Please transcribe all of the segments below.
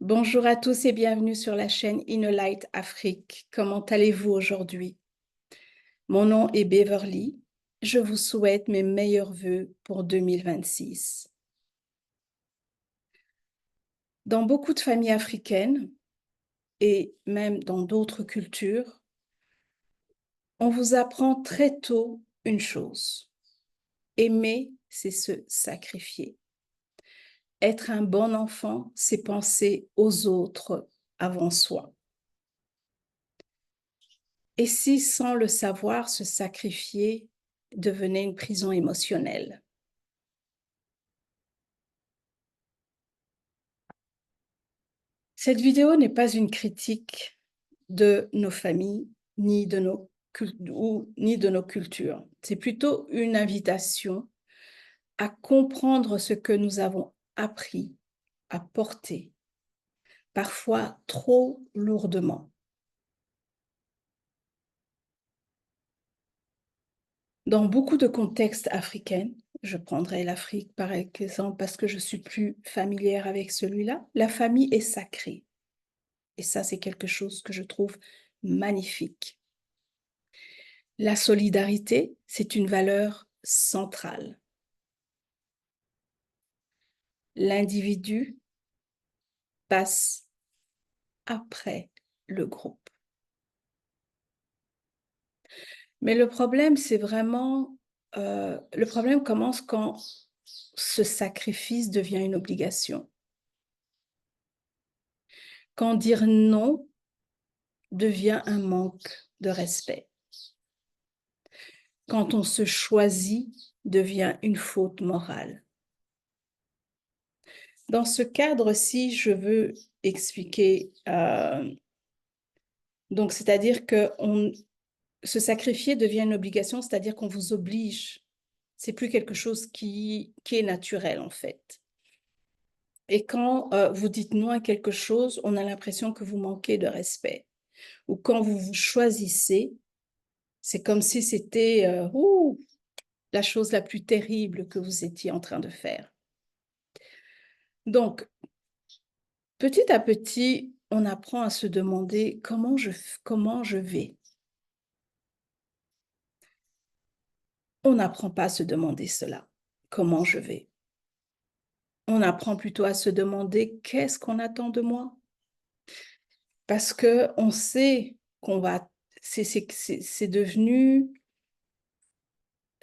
Bonjour à tous et bienvenue sur la chaîne InnoLight Afrique. Comment allez-vous aujourd'hui? Mon nom est Beverly. Je vous souhaite mes meilleurs vœux pour 2026. Dans beaucoup de familles africaines et même dans d'autres cultures, on vous apprend très tôt une chose. Aimer, c'est se sacrifier. Être un bon enfant, c'est penser aux autres avant soi. Et si, sans le savoir, se sacrifier devenait une prison émotionnelle? Cette vidéo n'est pas une critique de nos familles ni de ni de nos cultures. C'est plutôt une invitation à comprendre ce que nous avons appris à porter, parfois trop lourdement. Dans beaucoup de contextes africains, je prendrai l'Afrique par exemple parce que je suis plus familière avec celui-là, la famille est sacrée. Et ça, c'est quelque chose que je trouve magnifique. La solidarité, c'est une valeur centrale. L'individu passe après le groupe. Mais le problème, c'est vraiment... le problème commence quand ce sacrifice devient une obligation. Quand dire non devient un manque de respect. Quand on se choisit devient une faute morale. Dans ce cadre-ci, je veux expliquer, donc c'est-à-dire que se sacrifier devient une obligation, c'est-à-dire qu'on vous oblige. C'est plus quelque chose qui est naturel en fait. Et quand vous dites non à quelque chose, on a l'impression que vous manquez de respect. Ou quand vous vous choisissez, c'est comme si c'était la chose la plus terrible que vous étiez en train de faire. Donc, petit à petit, on apprend à se demander comment je vais. On n'apprend pas à se demander cela. Comment je vais? On apprend plutôt à se demander qu'est-ce qu'on attend de moi? Parce que on sait qu'on va... C'est devenu...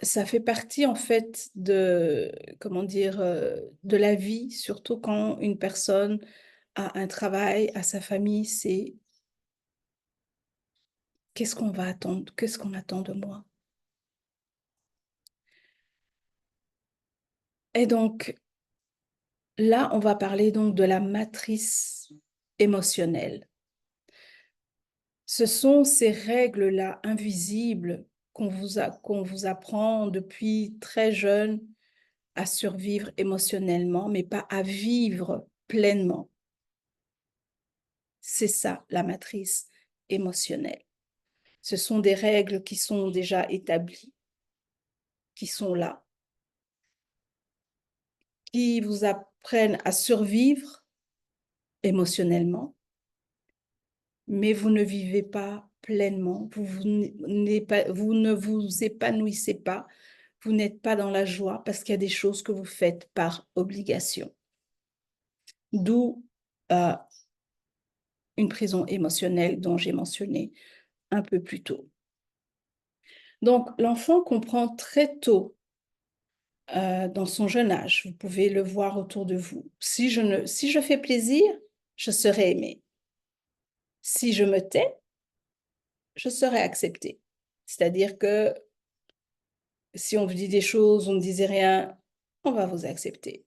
Ça fait partie en fait de, comment dire, de la vie, surtout quand une personne a un travail, a sa famille, c'est qu'est-ce qu'on va attendre, qu'est-ce qu'on attend de moi? Et donc, là, on va parler donc de la matrice émotionnelle. Ce sont ces règles-là invisibles qu'on vous apprend depuis très jeune à survivre émotionnellement, mais pas à vivre pleinement. C'est ça, la matrice émotionnelle. Ce sont des règles qui sont déjà établies, qui sont là, qui vous apprennent à survivre émotionnellement, mais vous ne vivez pas pleinement, vous ne vous épanouissez pas, vous n'êtes pas dans la joie parce qu'il y a des choses que vous faites par obligation. D'où une prison émotionnelle dont j'ai mentionné un peu plus tôt. Donc, l'enfant comprend très tôt, dans son jeune âge, vous pouvez le voir autour de vous. Si je fais plaisir, je serai aimé. Si je me tais, je serai accepté. C'est-à-dire que si on vous dit des choses, on ne disait rien, on va vous accepter.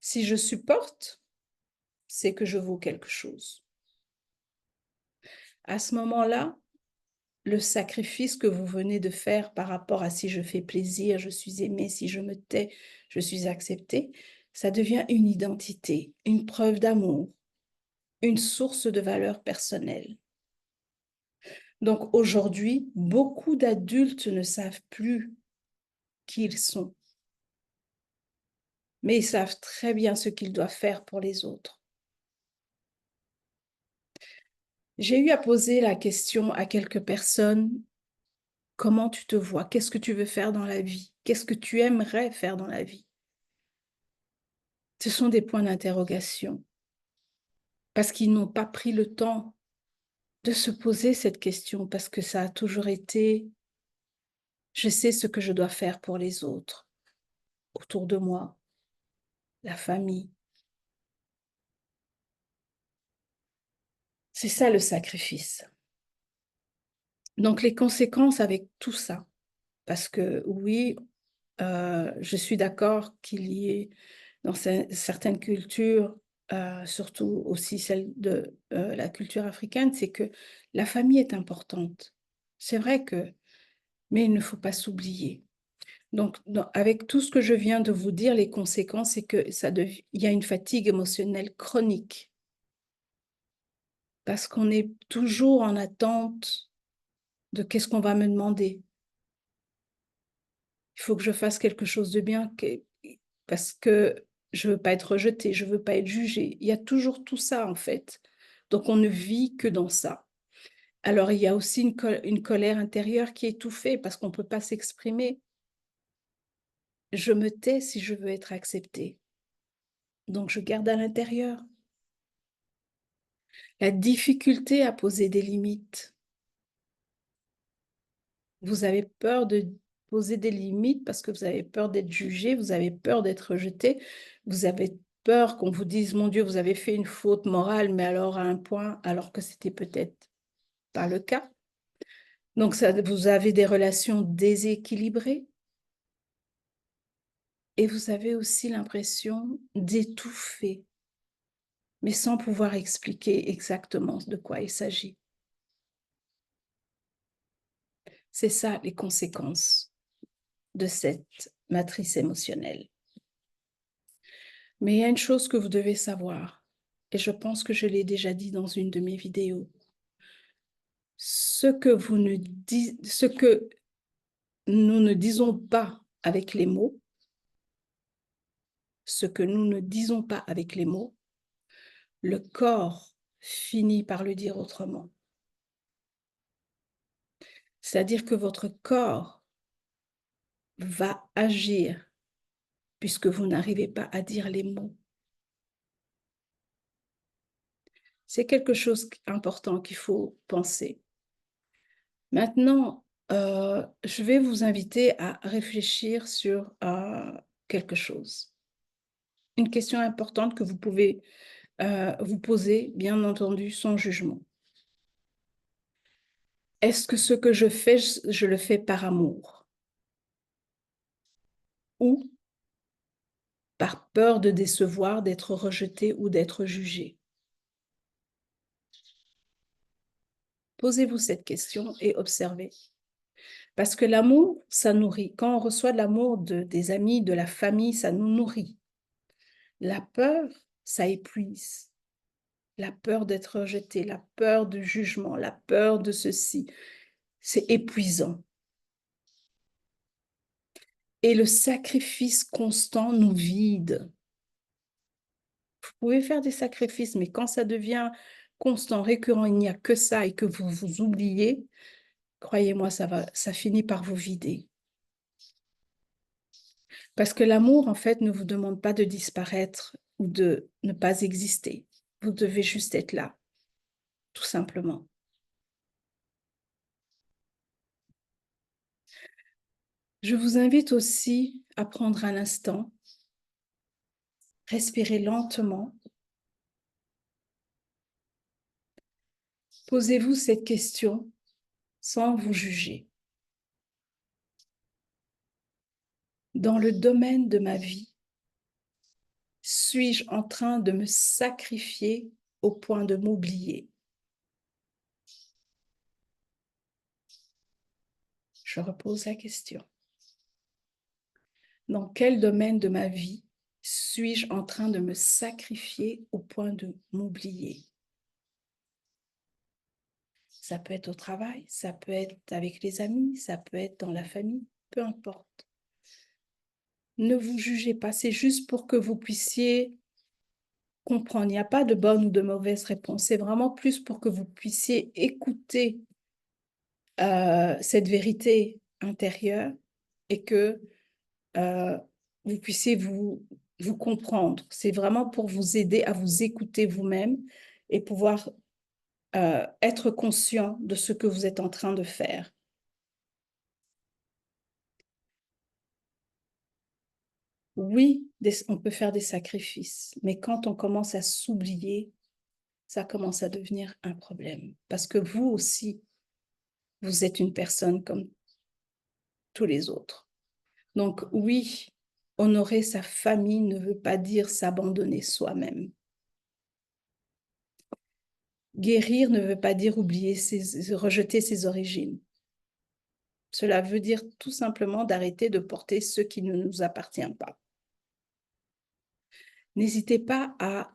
Si je supporte, c'est que je vaux quelque chose. À ce moment-là, le sacrifice que vous venez de faire par rapport à si je fais plaisir, je suis aimé, si je me tais, je suis accepté, ça devient une identité, une preuve d'amour, une source de valeur personnelle. Donc aujourd'hui, beaucoup d'adultes ne savent plus qui ils sont, mais ils savent très bien ce qu'ils doivent faire pour les autres. J'ai eu à poser la question à quelques personnes, comment tu te vois? Qu'est-ce que tu veux faire dans la vie? Qu'est-ce que tu aimerais faire dans la vie? Ce sont des points d'interrogation parce qu'ils n'ont pas pris le temps de se poser cette question parce que ça a toujours été, je sais ce que je dois faire pour les autres, autour de moi, la famille. C'est ça le sacrifice. Donc les conséquences avec tout ça, parce que oui, je suis d'accord qu'il y ait dans certaines cultures, surtout aussi celle de la culture africaine, c'est que la famille est importante. C'est vrai que, mais il ne faut pas s'oublier. Donc, avec tout ce que je viens de vous dire, les conséquences, c'est que il y a une fatigue émotionnelle chronique parce qu'on est toujours en attente de qu'est-ce qu'on va me demander. Il faut que je fasse quelque chose de bien parce que je veux pas être rejetée, je veux pas être jugée. Il y a toujours tout ça, en fait. Donc, on ne vit que dans ça. Alors, il y a aussi une colère intérieure qui est étouffée parce qu'on ne peut pas s'exprimer. Je me tais si je veux être acceptée. Donc, je garde à l'intérieur. La difficulté à poser des limites. Vous avez peur de poser des limites parce que vous avez peur d'être jugé, vous avez peur d'être rejeté, vous avez peur qu'on vous dise, mon Dieu, vous avez fait une faute morale, mais alors à un point, alors que c'était peut-être pas le cas. Donc, vous avez des relations déséquilibrées et vous avez aussi l'impression d'étouffer, mais sans pouvoir expliquer exactement de quoi il s'agit. C'est ça les conséquences de cette matrice émotionnelle. Mais il y a une chose que vous devez savoir, et je pense que je l'ai déjà dit dans une de mes vidéos. Ce que nous ne disons pas avec les mots, ce que nous ne disons pas avec les mots, le corps finit par le dire autrement. C'est-à-dire que votre corps va agir puisque vous n'arrivez pas à dire les mots. C'est quelque chose d'important qu'il faut penser. Maintenant, je vais vous inviter à réfléchir sur quelque chose. Une question importante que vous pouvez vous poser, bien entendu, sans jugement. Est-ce que ce que je fais, je le fais par amour ou par peur de décevoir, d'être rejeté ou d'être jugé? Posez-vous cette question et observez. Parce que l'amour, ça nourrit. Quand on reçoit de l'amour des amis, de la famille, ça nous nourrit. La peur, ça épuise. La peur d'être rejeté, la peur du jugement, la peur de ceci, c'est épuisant. Et le sacrifice constant nous vide. Vous pouvez faire des sacrifices, mais quand ça devient constant, récurrent, il n'y a que ça et que vous vous oubliez, croyez-moi, ça finit par vous vider. Parce que l'amour, en fait, ne vous demande pas de disparaître ou de ne pas exister. Vous devez juste être là, tout simplement. Je vous invite aussi à prendre un instant, respirer lentement. Posez-vous cette question sans vous juger. Dans le domaine de ma vie, suis-je en train de me sacrifier au point de m'oublier? Je repose la question. Dans quel domaine de ma vie suis-je en train de me sacrifier au point de m'oublier? Ça peut être au travail, ça peut être avec les amis, ça peut être dans la famille, peu importe. Ne vous jugez pas, c'est juste pour que vous puissiez comprendre. Il n'y a pas de bonne ou de mauvaise réponse. C'est vraiment plus pour que vous puissiez écouter cette vérité intérieure et que euh, vous puissiez vous comprendre. C'est vraiment pour vous aider à vous écouter vous-même et pouvoir être conscient de ce que vous êtes en train de faire. Oui, on peut faire des sacrifices, mais quand on commence à s'oublier, ça commence à devenir un problème. Parce que vous aussi, vous êtes une personne comme tous les autres. Donc oui, honorer sa famille ne veut pas dire s'abandonner soi-même. Guérir ne veut pas dire oublier rejeter ses origines. Cela veut dire tout simplement d'arrêter de porter ce qui ne nous appartient pas. N'hésitez pas à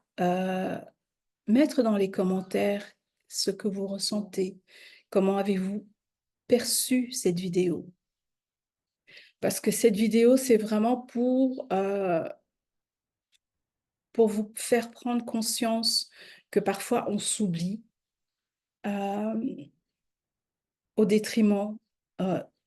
mettre dans les commentaires ce que vous ressentez. Comment avez-vous perçu cette vidéo? Parce que cette vidéo, c'est vraiment pour vous faire prendre conscience que parfois on s'oublie au détriment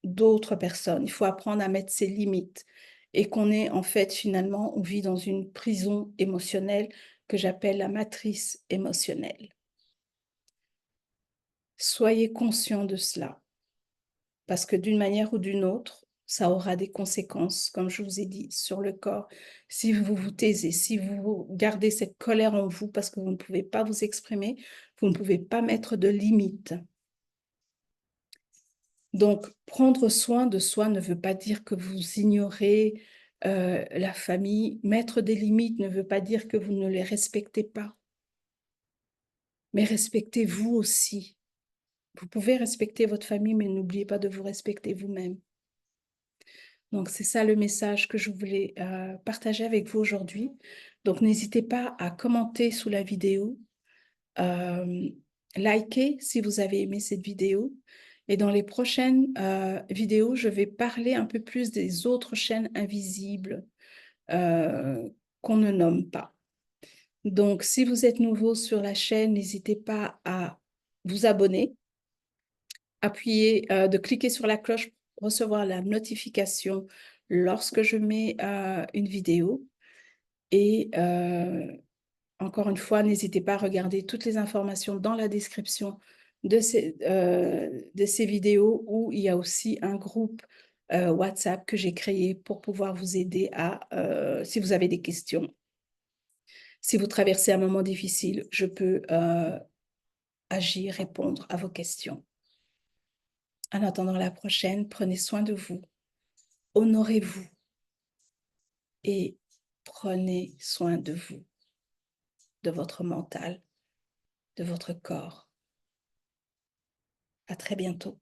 d'autres personnes. Il faut apprendre à mettre ses limites et qu'on est en fait finalement, on vit dans une prison émotionnelle que j'appelle la matrice émotionnelle. Soyez conscient de cela parce que d'une manière ou d'une autre, ça aura des conséquences, comme je vous ai dit, sur le corps. Si vous vous taisez, si vous gardez cette colère en vous parce que vous ne pouvez pas vous exprimer, vous ne pouvez pas mettre de limites. Donc, prendre soin de soi ne veut pas dire que vous ignorez la famille. Mettre des limites ne veut pas dire que vous ne les respectez pas. Mais respectez-vous aussi. Vous pouvez respecter votre famille, mais n'oubliez pas de vous respecter vous-même. Donc, c'est ça le message que je voulais partager avec vous aujourd'hui. Donc, n'hésitez pas à commenter sous la vidéo, liker si vous avez aimé cette vidéo. Et dans les prochaines vidéos, je vais parler un peu plus des autres chaînes invisibles qu'on ne nomme pas. Donc, si vous êtes nouveau sur la chaîne, n'hésitez pas à vous abonner, de cliquer sur la cloche pour recevoir la notification lorsque je mets une vidéo. Et encore une fois, n'hésitez pas à regarder toutes les informations dans la description de ces vidéos où il y a aussi un groupe WhatsApp que j'ai créé pour pouvoir vous aider si vous avez des questions. Si vous traversez un moment difficile, je peux agir, répondre à vos questions. En attendant la prochaine, prenez soin de vous, honorez-vous et prenez soin de vous, de votre mental, de votre corps. À très bientôt.